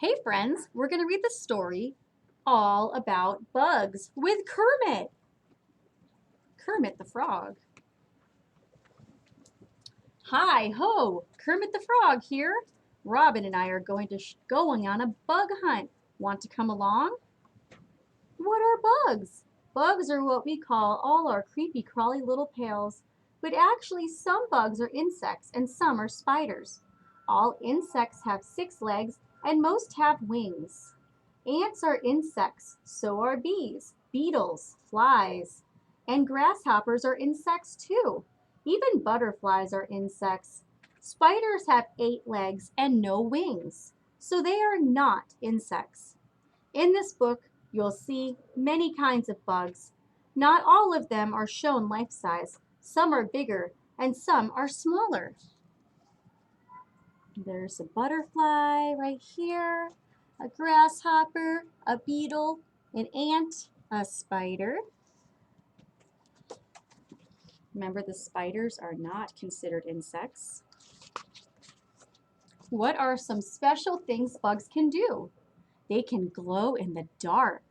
Hey friends, we're going to read the story all about bugs with Kermit. Kermit the Frog. Hi ho, Kermit the Frog here. Robin and I are going on a bug hunt. Want to come along? What are bugs? Bugs are what we call all our creepy crawly little pals. But actually some bugs are insects and some are spiders. All insects have 6 legs and most have wings. Ants are insects, so are bees, beetles, flies, and grasshoppers are insects too. Even butterflies are insects. Spiders have 8 legs and no wings, so they are not insects. In this book, you'll see many kinds of bugs. Not all of them are shown life size. Some are bigger and some are smaller. There's a butterfly right here, a grasshopper, a beetle, an ant, a spider. Remember, the spiders are not considered insects. What are some special things bugs can do? They can glow in the dark.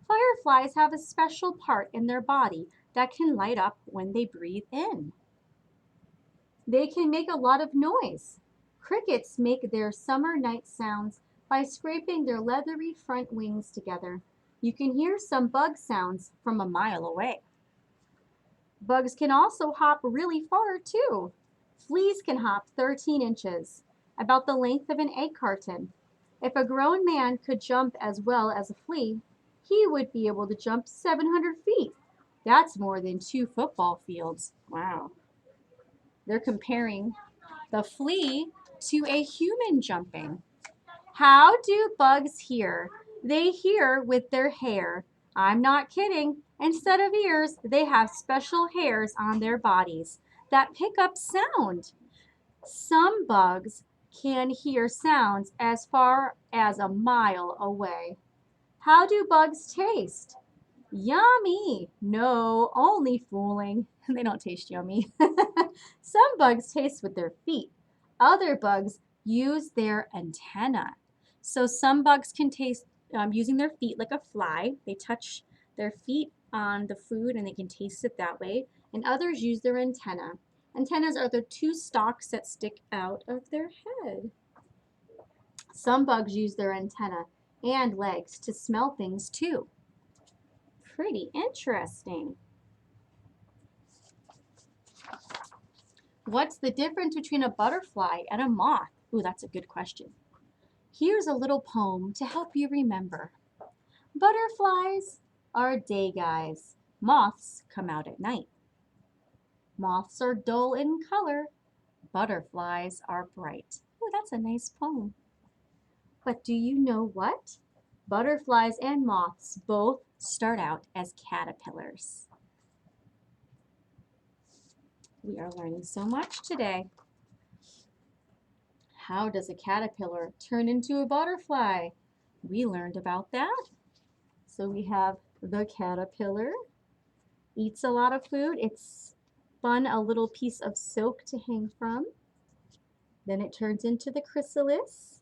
Fireflies have a special part in their body that can light up when they breathe in. They can make a lot of noise. Crickets make their summer night sounds by scraping their leathery front wings together. You can hear some bug sounds from a mile away. Bugs can also hop really far too. Fleas can hop 13 inches, about the length of an egg carton. If a grown man could jump as well as a flea, he would be able to jump 700 feet. That's more than 2 football fields. Wow. They're comparing the flea to a human jumping. How do bugs hear? They hear with their hair. I'm not kidding. Instead of ears, they have special hairs on their bodies that pick up sound. Some bugs can hear sounds as far as a mile away. How do bugs taste? Yummy! No, only fooling. They don't taste yummy. Some bugs taste with their feet. Other bugs use their antenna. So some bugs can taste using their feet like a fly. They touch their feet on the food and they can taste it that way. And others use their antenna. Antennas are the 2 stalks that stick out of their head. Some bugs use their antenna and legs to smell things too. Pretty interesting. What's the difference between a butterfly and a moth? Ooh, that's a good question. Here's a little poem to help you remember. Butterflies are day guys. Moths come out at night. Moths are dull in color. Butterflies are bright. Ooh, that's a nice poem. But do you know what? Butterflies and moths both start out as caterpillars. We are learning so much today. How does a caterpillar turn into a butterfly? We learned about that. So we have the caterpillar, eats a lot of food. It's spun a little piece of silk to hang from. Then it turns into the chrysalis.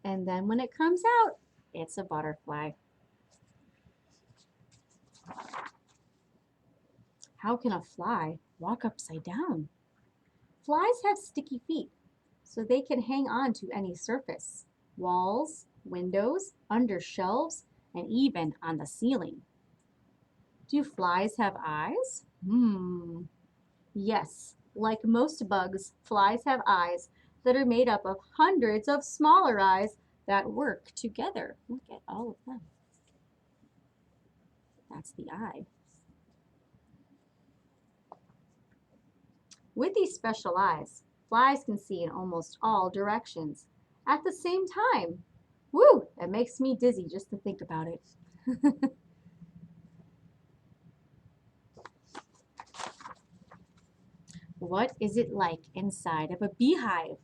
And then when it comes out, it's a butterfly. How can a fly walk upside down? Flies have sticky feet, so they can hang on to any surface, walls, windows, under shelves, and even on the ceiling. Do flies have eyes? Yes, like most bugs, flies have eyes that are made up of hundreds of smaller eyes that work together. Look at all of them. That's the eye. With these special eyes, flies can see in almost all directions at the same time. Woo! It makes me dizzy just to think about it. What is it like inside of a beehive?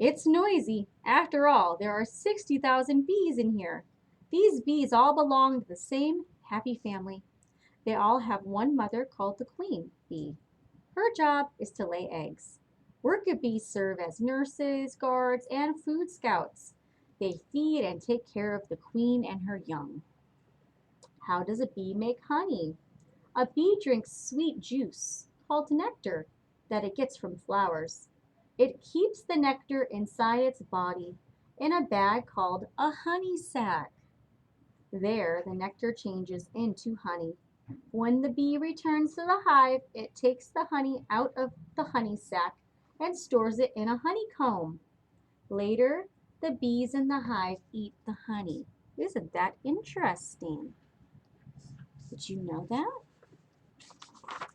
It's noisy. After all, there are 60,000 bees in here. These bees all belong to the same happy family. They all have one mother called the queen bee. Her job is to lay eggs. Worker bees serve as nurses, guards, and food scouts. They feed and take care of the queen and her young. How does a bee make honey? A bee drinks sweet juice, called nectar, that it gets from flowers. It keeps the nectar inside its body in a bag called a honey sac. There, the nectar changes into honey. When the bee returns to the hive, it takes the honey out of the honey sac and stores it in a honeycomb. Later, the bees in the hive eat the honey. Isn't that interesting? Did you know that?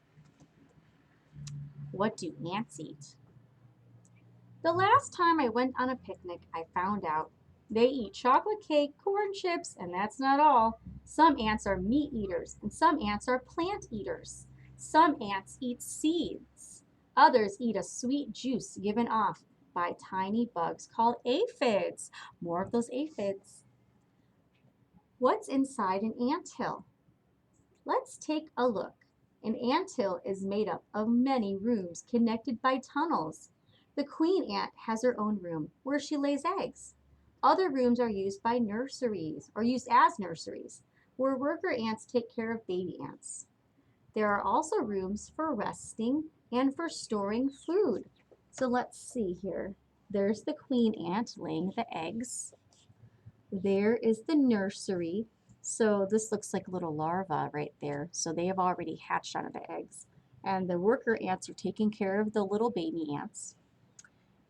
What do ants eat? The last time I went on a picnic, I found out they eat chocolate cake, corn chips, and that's not all. Some ants are meat eaters, and some ants are plant eaters. Some ants eat seeds. Others eat a sweet juice given off by tiny bugs called aphids. More of those aphids. What's inside an anthill? Let's take a look. An anthill is made up of many rooms connected by tunnels. The queen ant has her own room where she lays eggs. Other rooms are used by nurseries or used as nurseries where worker ants take care of baby ants. There are also rooms for resting and for storing food. So let's see here. There's the queen ant laying the eggs. There is the nursery. So this looks like a little larva right there. So they have already hatched out of the eggs. And the worker ants are taking care of the little baby ants.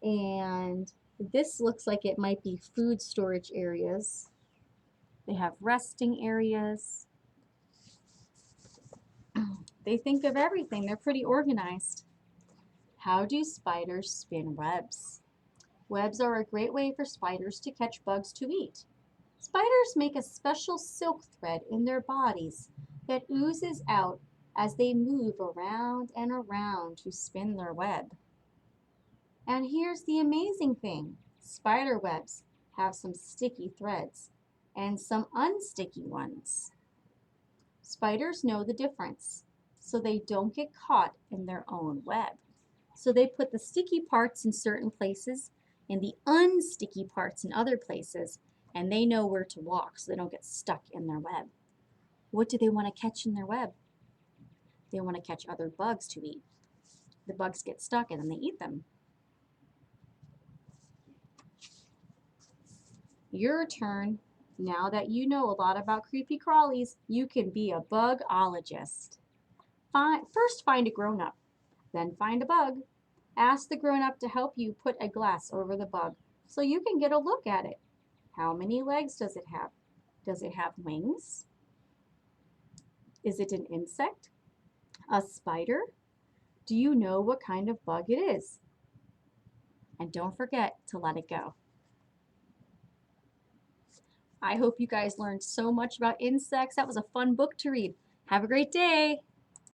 And this looks like it might be food storage areas. They have resting areas. They think of everything. They're pretty organized. How do spiders spin webs? Webs are a great way for spiders to catch bugs to eat. Spiders make a special silk thread in their bodies that oozes out as they move around and around to spin their web. And here's the amazing thing. Spider webs have some sticky threads and some unsticky ones. Spiders know the difference, so they don't get caught in their own web. So they put the sticky parts in certain places and the unsticky parts in other places, and they know where to walk so they don't get stuck in their web. What do they want to catch in their web? They want to catch other bugs to eat. The bugs get stuck and then they eat them. Your turn. Now that you know a lot about creepy crawlies, you can be a bugologist. First find a grown-up, then find a bug. Ask the grown-up to help you put a glass over the bug so you can get a look at it. How many legs does it have? Does it have wings? Is it an insect? A spider? Do you know what kind of bug it is? And don't forget to let it go. I hope you guys learned so much about insects. That was a fun book to read. Have a great day.